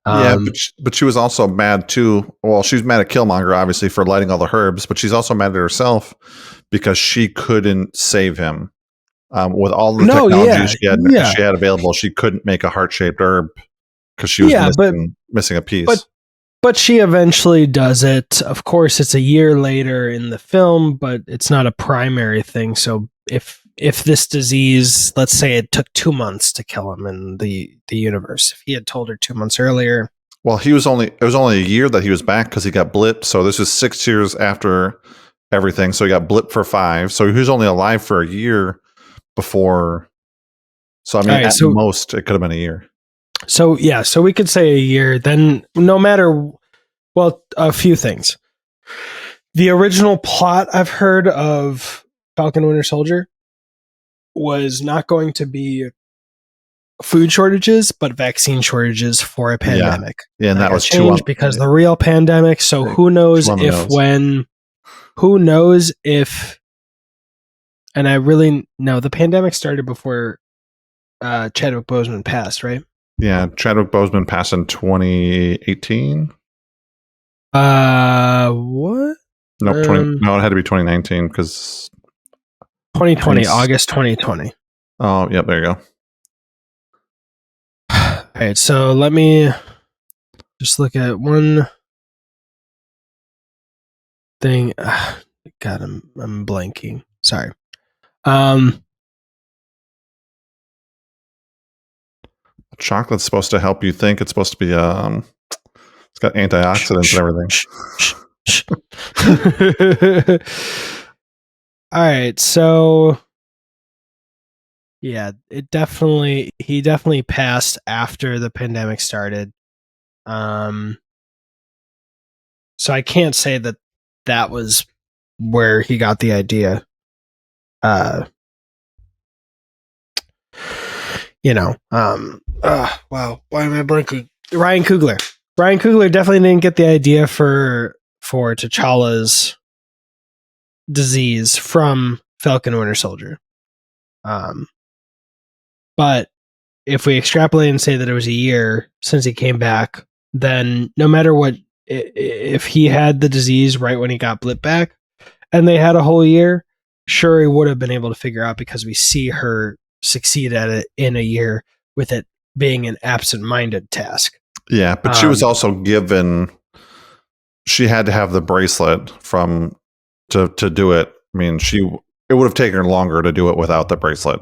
Speaker 2: But she was also mad too. Well, she was mad at Killmonger, obviously, for lighting all the herbs, but she's also mad at herself because she couldn't save him. With all the technology she had available, she couldn't make a heart-shaped herb because she was missing a piece.
Speaker 1: But she eventually does it. Of course, it's a year later in the film, but it's not a primary thing. So if this disease, let's say it took 2 months to kill him in the universe, if he had told her 2 months earlier.
Speaker 2: Well, it was only a year that he was back because he got blipped. So this was 6 years after everything. So he got blipped for 5. So he was only alive for a year before. So I mean, at most, it could have been a year.
Speaker 1: So yeah, so we could say a year. Then no matter, a few things. The original plot I've heard of Falcon Winter Soldier was not going to be food shortages, but vaccine shortages for a pandemic.
Speaker 2: Yeah, and that was
Speaker 1: changed because the real pandemic. So who knows if, and I really know the pandemic started before Chadwick Boseman passed, right?
Speaker 2: Yeah, Chadwick Boseman passed in 2018.
Speaker 1: What?
Speaker 2: No, it had to be 2019 because
Speaker 1: 2020, August 2020.
Speaker 2: Oh, yep, there you go.
Speaker 1: All right, so let me just look at one thing. God, I'm blanking. Sorry.
Speaker 2: Chocolate's supposed to help you think. It's supposed to be it's got antioxidants and everything.
Speaker 1: All right, so yeah, he definitely passed after the pandemic started. So I can't say that was where he got the idea. Wow, why am I blanking? Ryan Coogler definitely didn't get the idea for T'Challa's disease from Falcon Winter Soldier. But if we extrapolate and say that it was a year since he came back, then no matter what, if he had the disease right when he got blipped back and they had a whole year, Shuri would have been able to figure out, because we see her succeed at it in a year with it being an absent-minded task.
Speaker 2: Yeah, but she was also given, she had to have the bracelet to do it. I mean, it would have taken her longer to do it without the bracelet.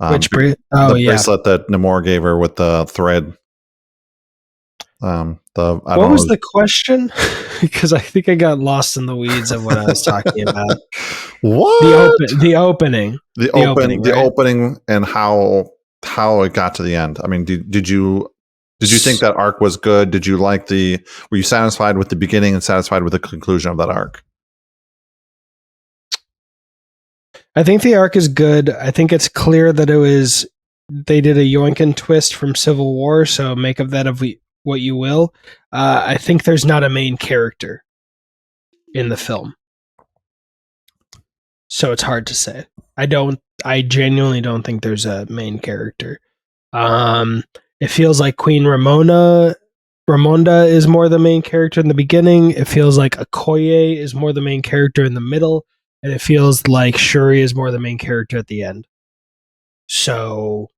Speaker 1: Which
Speaker 2: bracelet that Namor gave her with the thread. What
Speaker 1: was the question? Because I think I got lost in the weeds of what I was talking about.
Speaker 2: What?
Speaker 1: The opening.
Speaker 2: The opening and how it got to the end. I mean, did you think that arc was good? Did you were you satisfied with the beginning and satisfied with the conclusion of that arc?
Speaker 1: I think the arc is good. I think it's clear that it was they did a yoinkin twist from Civil War, so make of that what you will. I think there's not a main character in the film, so it's hard to say. I genuinely don't think there's a main character. It feels like Queen Ramonda is more the main character in the beginning. It feels like Okoye is more the main character in the middle, and it feels like Shuri is more the main character at the end. So,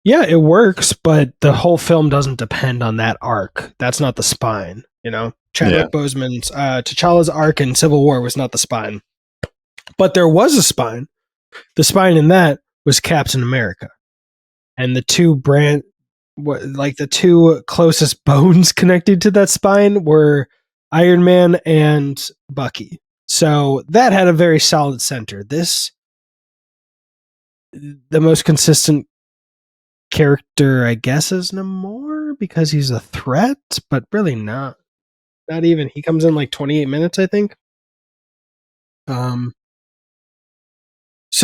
Speaker 1: yeah, it works, but the whole film doesn't depend on that arc. That's not the spine, you know? Chadwick Boseman's T'Challa's arc in Civil War was not the spine. But there was a spine. The spine in that was Captain America. And the two closest bones connected to that spine were Iron Man and Bucky. So that had a very solid center. The most consistent character, I guess, is Namor because he's a threat, but really not. Not even. He comes in like 28 minutes, I think. So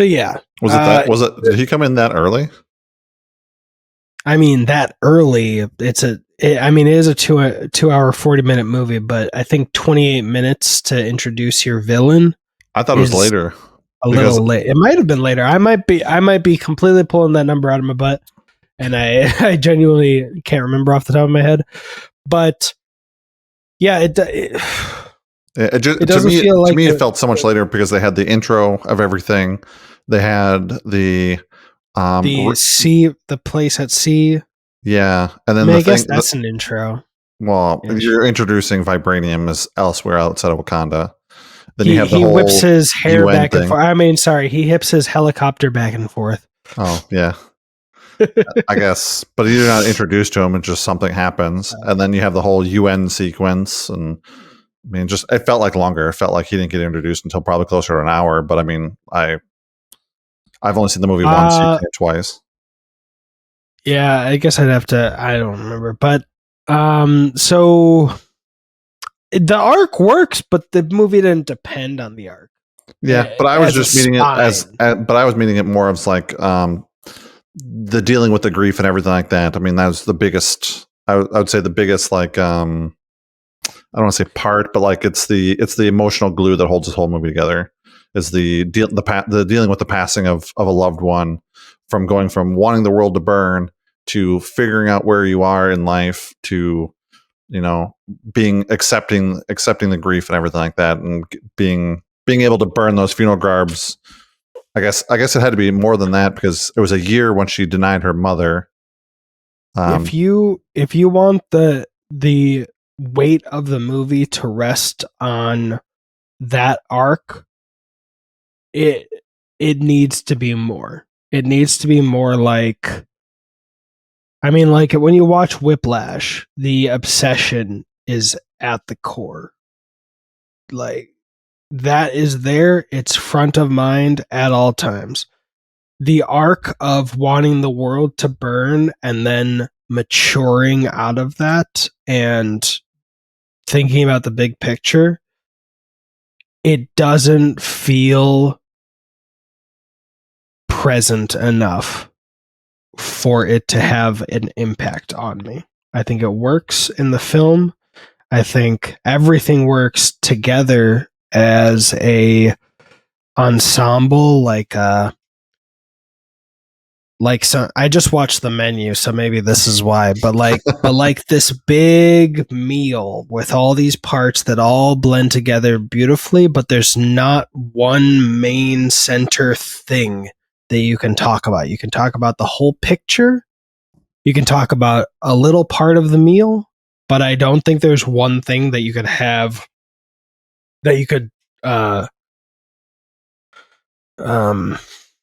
Speaker 1: yeah.
Speaker 2: Did he come in that early?
Speaker 1: I mean, that early. It is a 2 hour 40-minute movie, but I think 28 minutes to introduce your villain.
Speaker 2: I thought it was later.
Speaker 1: A little late. It might have been later. I might be completely pulling that number out of my butt, and I genuinely can't remember off the top of my head. But yeah, it doesn't feel like
Speaker 2: to me it felt so much later because they had the intro of everything. They had the
Speaker 1: place at sea.
Speaker 2: Yeah, and then
Speaker 1: I guess that's an intro.
Speaker 2: Well, you're introducing vibranium as elsewhere outside of Wakanda. Then
Speaker 1: he
Speaker 2: you have the whole
Speaker 1: whips his hair
Speaker 2: UN
Speaker 1: back and forth. I mean, sorry, he hips his helicopter back and forth.
Speaker 2: Oh yeah, I guess. But you're not introduced to him; and just something happens, and then you have the whole UN sequence. And I mean, it felt like longer. It felt like he didn't get introduced until probably closer to an hour. But I mean, I've only seen the movie once, you've seen it twice.
Speaker 1: Yeah, I guess I'd have to. I don't remember, but so the arc works, but the movie didn't depend on the arc.
Speaker 2: Yeah, but I was just meaning it but I was meaning it more as like the dealing with the grief and everything like that. I mean, that was the biggest. I would say the biggest, like I don't want to say part, but like it's the emotional glue that holds this whole movie together. Is the dealing with the passing of a loved one, from going from wanting the world to burn to figuring out where you are in life to, you know, being accepting the grief and everything like that, and being able to burn those funeral garbs. I guess it had to be more than that because it was a year when she denied her mother.
Speaker 1: If you want the weight of the movie to rest on that arc, it needs to be more. It needs to be more like, I mean, like when you watch Whiplash, the obsession is at the core. Like that is there. It's front of mind at all times. The arc of wanting the world to burn and then maturing out of that and thinking about the big picture, it doesn't feel present enough for it to have an impact on me. I think it works in the film. I think everything works together as a ensemble, like so I just watched The Menu, so maybe this is why, but like this big meal with all these parts that all blend together beautifully, but there's not one main center thing that you can talk about. You can talk about the whole picture. You can talk about a little part of the meal, but I don't think there's one thing that you could have that you could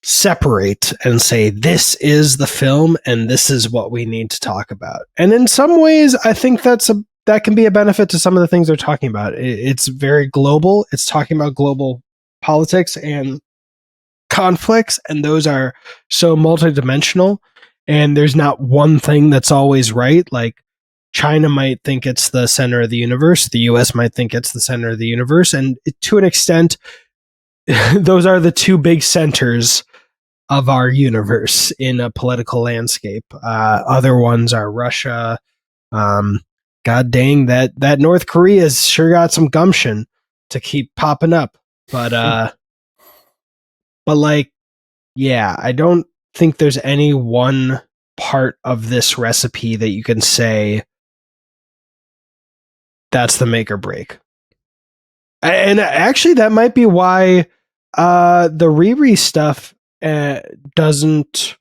Speaker 1: separate and say, this is the film and this is what we need to talk about. And in some ways, I think that can be a benefit to some of the things they're talking about. It's very global. It's talking about global politics and conflicts, and those are so multidimensional, and there's not one thing that's always right. Like China might think it's the center of the universe, the US might think it's the center of the universe, and to an extent those are the two big centers of our universe in a political landscape. Other ones are Russia. God dang, that North Korea's sure got some gumption to keep popping up. But like, yeah, I don't think there's any one part of this recipe that you can say that's the make or break. And actually, that might be why the Riri stuff doesn't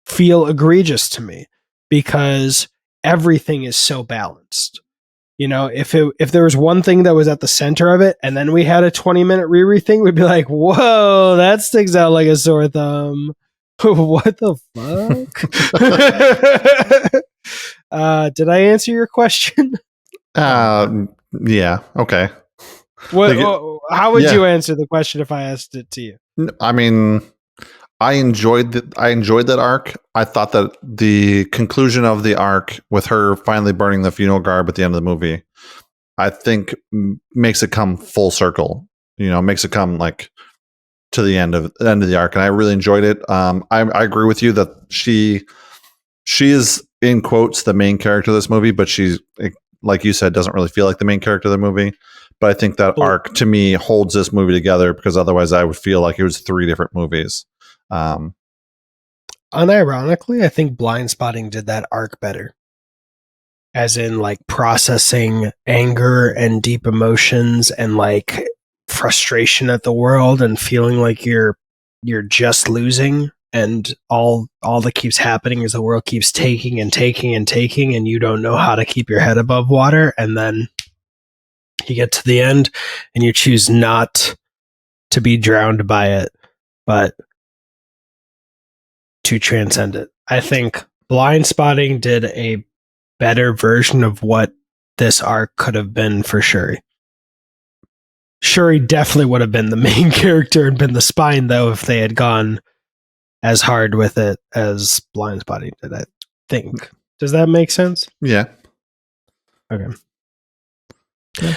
Speaker 1: feel egregious to me, because everything is so balanced. You know, if there was one thing that was at the center of it, and then we had a 20-minute Riri thing, we'd be like, "Whoa, that sticks out like a sore thumb." What the fuck? Did I answer your question?
Speaker 2: Yeah. Okay.
Speaker 1: How would you answer the question if I asked it to you?
Speaker 2: I mean, I enjoyed that arc. I thought that the conclusion of the arc with her finally burning the funeral garb at the end of the movie, I think makes it come full circle. You know, makes it come like to the end of the arc, and I really enjoyed it. I agree with you that she is, in quotes, the main character of this movie, but she's, like you said, doesn't really feel like the main character of the movie. But I think that arc to me holds this movie together, because otherwise I would feel like it was 3 different movies.
Speaker 1: Unironically, I think Blind Spotting did that arc better, as in like processing anger and deep emotions and like frustration at the world and feeling like you're just losing, and all that keeps happening is the world keeps taking and taking and taking, and you don't know how to keep your head above water, and then you get to the end and you choose not to be drowned by it, but to transcend it. I think Blind Spotting did a better version of what this arc could have been for Shuri. Shuri definitely would have been the main character and been the spine, though, if they had gone as hard with it as Blind Spotting did, I think. Does that make sense?
Speaker 2: Yeah.
Speaker 1: Okay.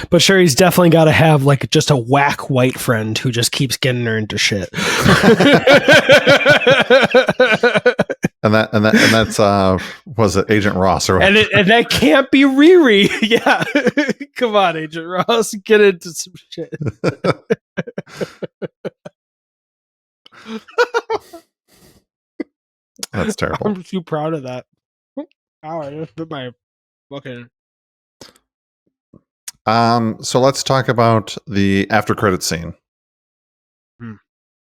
Speaker 1: But Shuri's definitely got to have like just a whack white friend who just keeps getting her into shit.
Speaker 2: and that's was it Agent Ross or
Speaker 1: and that can't be Riri. Yeah. Come on, Agent Ross, get into some shit.
Speaker 2: That's terrible.
Speaker 1: I'm too proud of that. Ow, I just bit my fucking.
Speaker 2: So let's talk about the after credit scene.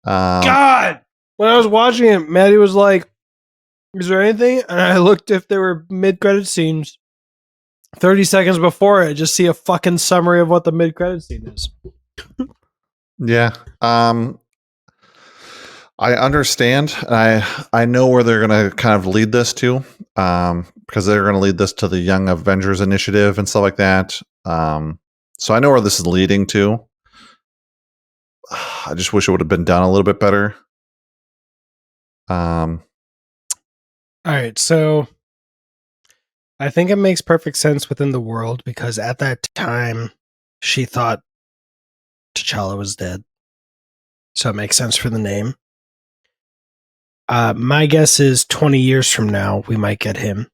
Speaker 1: God, when I was watching it, Maddie was like, "Is there anything?" And I looked if there were mid credit scenes. 30 seconds before it, just see a fucking summary of what the mid credit scene is.
Speaker 2: Yeah. I understand. I know where they're going to kind of lead this to, because they're going to lead this to the Young Avengers Initiative and stuff like that. So I know where this is leading to. I just wish it would have been done a little bit better.
Speaker 1: All right, so I think it makes perfect sense within the world, because at that time she thought T'Challa was dead. So it makes sense for the name. My guess is 20 years from now, we might get him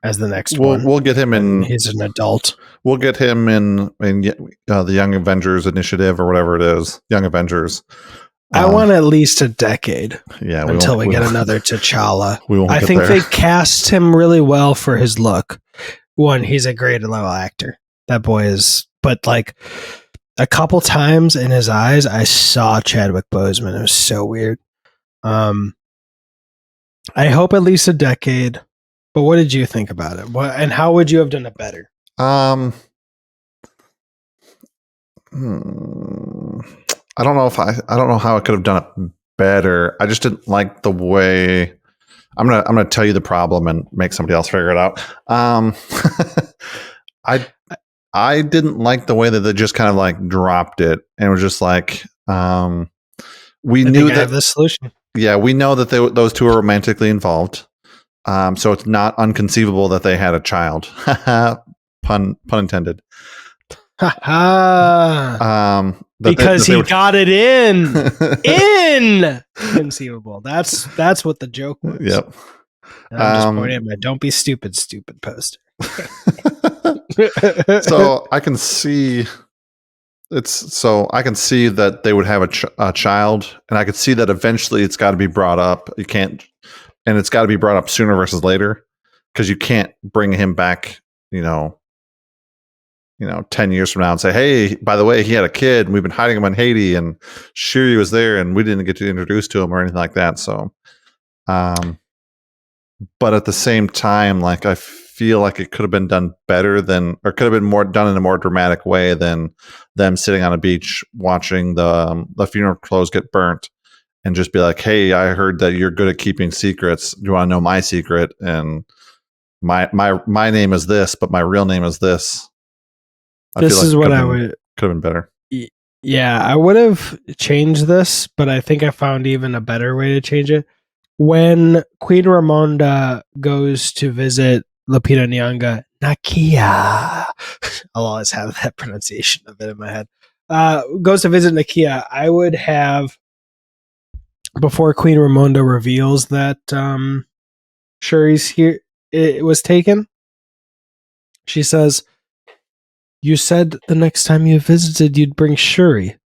Speaker 1: as the next one.
Speaker 2: We'll get him in.
Speaker 1: He's an adult.
Speaker 2: We'll get him in the Young Avengers Initiative or whatever it is. Young Avengers.
Speaker 1: I want at least a decade.
Speaker 2: Yeah,
Speaker 1: until we get another T'Challa.
Speaker 2: I
Speaker 1: think they cast him really well for his look. One, he's a great level actor. That boy is. But like a couple times in his eyes, I saw Chadwick Boseman. It was so weird. I hope at least a decade. But what did you think about it? And how would you have done it better?
Speaker 2: I don't know how I could have done it better. I just didn't like the way. I'm gonna tell you the problem and make somebody else figure it out. I didn't like the way that they just kind of like dropped it, and it was just like we knew that I have
Speaker 1: the solution.
Speaker 2: Yeah, we know that those two are romantically involved. So it's not unconceivable that they had a child. pun intended.
Speaker 1: because he got it in inconceivable. That's what the joke was.
Speaker 2: Yep.
Speaker 1: And I'm just pointing at my "Don't be stupid" poster.
Speaker 2: So I can see that they would have a child, and I could see that eventually it's got to be brought up. You can't, and it's got to be brought up sooner versus later, because you can't bring him back, 10 years from now and say, hey, by the way, he had a kid and we've been hiding him in Haiti and Shuri was there and we didn't get to introduce to him or anything like that. So, but at the same time, like, I feel like it could have been done better or could have been done in a more dramatic way than them sitting on a beach watching the funeral clothes get burnt and just be like, hey, I heard that you're good at keeping secrets. Do you want to know my secret? And my name is this, but my real name is this.
Speaker 1: This is what I would
Speaker 2: could have been better.
Speaker 1: Yeah, I would have changed this, but I think I found even a better way to change it. When Queen Ramonda goes to visit Lupita Nyong'o, Nakia, I'll always have that pronunciation of it in my head. Goes to visit Nakia. I would have, before Queen Ramonda reveals that Shuri's here, it was taken. She says, "You said the next time you visited, you'd bring Shuri."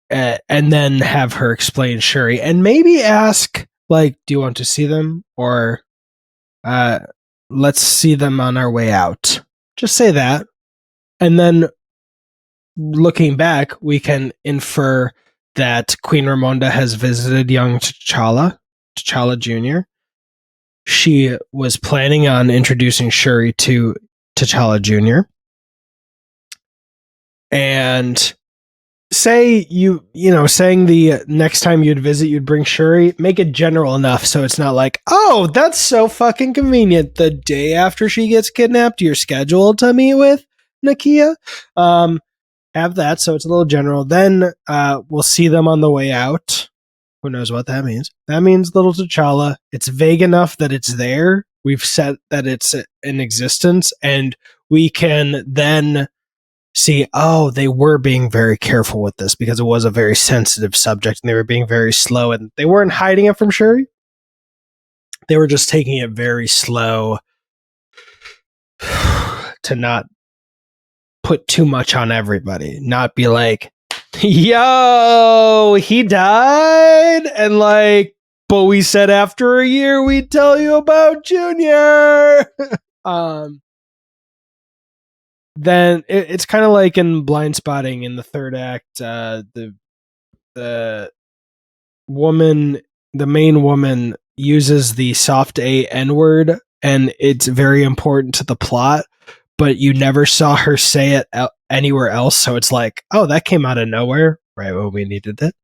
Speaker 1: And then have her explain Shuri. And maybe ask, like, do you want to see them? Or let's see them on our way out. Just say that. And then, looking back, we can infer that Queen Ramonda has visited young T'Challa Jr. She was planning on introducing Shuri to T'Challa Jr. And say saying the next time you'd visit, you'd bring Shuri, make it general enough so it's not like, oh, that's so fucking convenient. The day after she gets kidnapped, you're scheduled to meet with Nakia. Have that so it's a little general. Then we'll see them on the way out. Who knows what that means? That means little T'Challa. It's vague enough that it's there. We've set that it's in existence, and we can then see, oh, they were being very careful with this because it was a very sensitive subject and they were being very slow, and they weren't hiding it from Shuri. They were just taking it very slow to not put too much on everybody, not be like, yo, he died, and like, but we said after a year we'd tell you about Junior. Then it's kind of like in Blind Spotting in the third act, the main woman uses the soft A N-word, and it's very important to the plot, but you never saw her say it anywhere else, so it's like, oh, that came out of nowhere right when we needed it.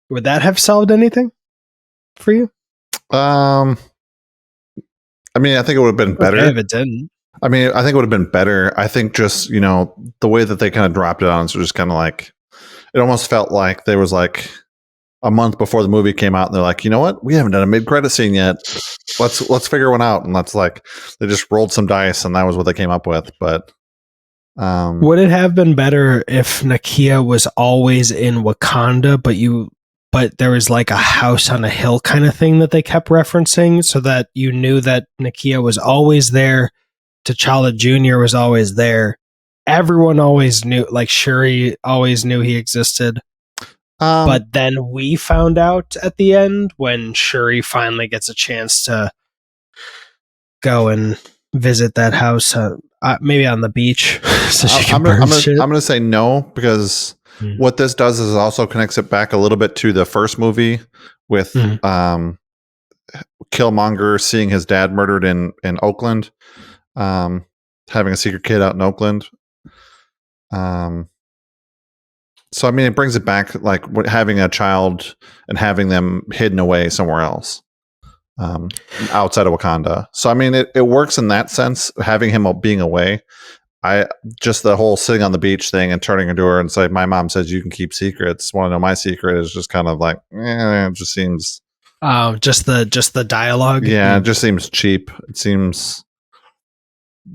Speaker 1: Would that have solved anything for you?
Speaker 2: I mean, I think it would have been better
Speaker 1: if it didn't.
Speaker 2: I mean, I think it would have been better. I think just, the way that they kind of dropped it on, so just kind of like, it almost felt like there was like a month before the movie came out and they're like, you know what? We haven't done a mid-credit scene yet. Let's figure one out. And that's like, they just rolled some dice and that was what they came up with. But
Speaker 1: would it have been better if Nakia was always in Wakanda, but there was like a house on a hill kind of thing that they kept referencing, so that you knew that Nakia was always there, T'Challa Jr. was always there, everyone always knew, like Shuri always knew he existed. But then we found out at the end when Shuri finally gets a chance to go and visit that house, maybe on the beach. So she can burn shit.
Speaker 2: I'm going to say no, because what this does is it also connects it back a little bit to the first movie with Killmonger seeing his dad murdered in Oakland, having a secret kid out in Oakland. So, I mean, it brings it back, like having a child and having them hidden away somewhere else, outside of Wakanda. So, I mean, it works in that sense, having him being away. Just the whole sitting on the beach thing and turning to her and say, my mom says you can keep secrets. Want to know my secret? Is just kind of like, it just seems.
Speaker 1: Just the dialogue.
Speaker 2: Yeah, it just seems cheap. It seems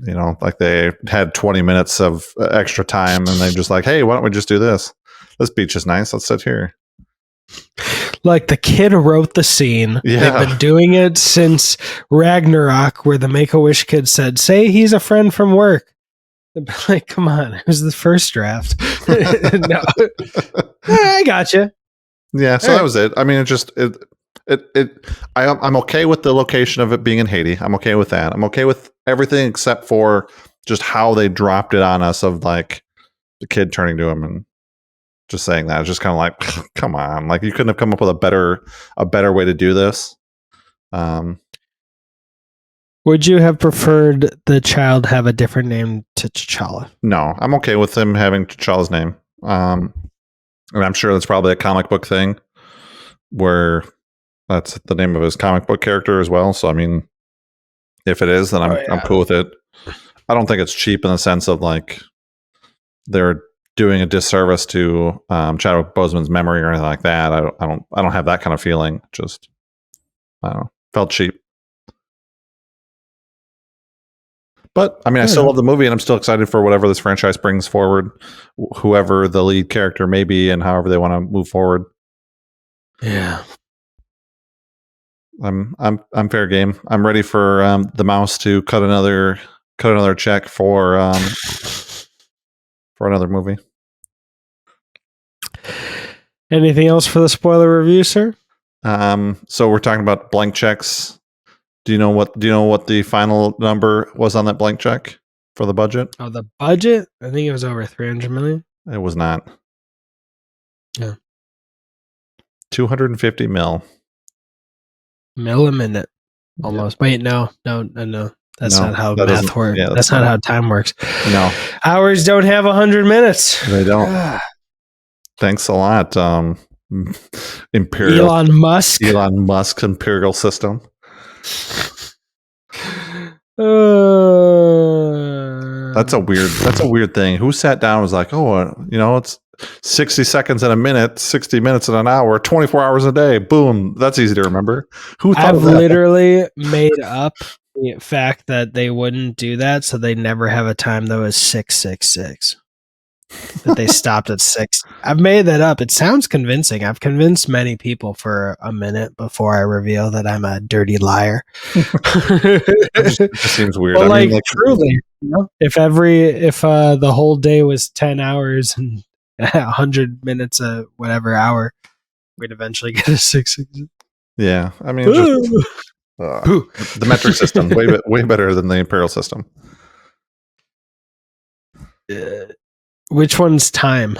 Speaker 2: You know, like they had 20 minutes of extra time and they just like, hey, why don't we just do this? This beach is nice. Let's sit here.
Speaker 1: Like the kid wrote the scene.
Speaker 2: Yeah.
Speaker 1: They've been doing it since Ragnarok, where the Make-A-Wish kid said, say he's a friend from work. Like, come on, it was the first draft. No, I got you.
Speaker 2: Yeah, so that was it. I mean, I'm okay with the location of it being in Haiti. I'm okay with that. I'm okay with everything except for just how they dropped it on us of like the kid turning to him and just saying that. It's just kind of like, come on, like you couldn't have come up with a better way to do this.
Speaker 1: Would you have preferred the child have a different name to T'Challa?
Speaker 2: No, I'm okay with him having T'Challa's name. And I'm sure that's probably a comic book thing where that's the name of his comic book character as well. So, I mean, if it is, then I'm cool with it. I don't think it's cheap in the sense of like they're doing a disservice to Chadwick Boseman's memory or anything like that. I don't have that kind of feeling. Just I don't know, felt cheap. But I mean, I still love the movie, and I'm still excited for whatever this franchise brings forward, whoever the lead character may be, and however they want to move forward.
Speaker 1: Yeah,
Speaker 2: I'm fair game. I'm ready for the mouse to cut another check for another movie.
Speaker 1: Anything else for the spoiler review, sir?
Speaker 2: So we're talking about blank checks. Do you know what the final number was on that blank check for the budget?
Speaker 1: Oh, the budget? I think it was over 300 million.
Speaker 2: It was not.
Speaker 1: Yeah.
Speaker 2: 250 mil.
Speaker 1: Mil a minute. Almost. Yeah. Wait, no. That's not how math works. Yeah, that's not how time works.
Speaker 2: No.
Speaker 1: Hours don't have 100 minutes.
Speaker 2: They don't. Thanks a lot.
Speaker 1: Elon Musk
Speaker 2: imperial system. That's a weird thing. Who sat down and was like, oh, it's 60 seconds in a minute, 60 minutes in an hour, 24 hours a day. Boom. That's easy to remember. Who thought
Speaker 1: I've literally made up the fact that they wouldn't do that, so they never have a time that was 666. That they stopped at 6. I've made that up. It sounds convincing. I've convinced many people for a minute before I reveal that I'm a dirty liar.
Speaker 2: It just seems weird.
Speaker 1: Well, I mean, truly, if the whole day was 10 hours and 100 minutes a whatever hour, we'd eventually get a 6.
Speaker 2: Yeah, I mean, the metric system way better than the imperial system.
Speaker 1: Which one's time?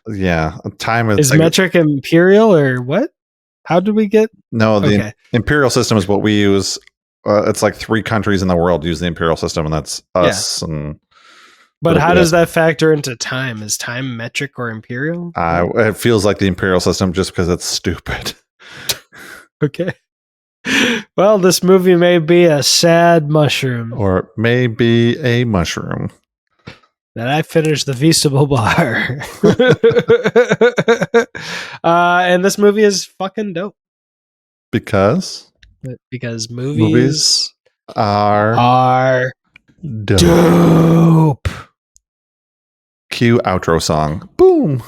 Speaker 2: Yeah, time
Speaker 1: is metric imperial or what? How did we get?
Speaker 2: No, the imperial system is what we use. It's like 3 countries in the world use the imperial system, and that's us. Yeah.
Speaker 1: But how does that factor into time? Is time metric or imperial?
Speaker 2: It feels like the imperial system just because it's stupid.
Speaker 1: Okay. Well, this movie may be a sad mushroom.
Speaker 2: Or it may be a mushroom.
Speaker 1: That I finished the Feastable Bar. And this movie is fucking dope.
Speaker 2: Because
Speaker 1: movies are
Speaker 2: dope. Cue outro song. Boom.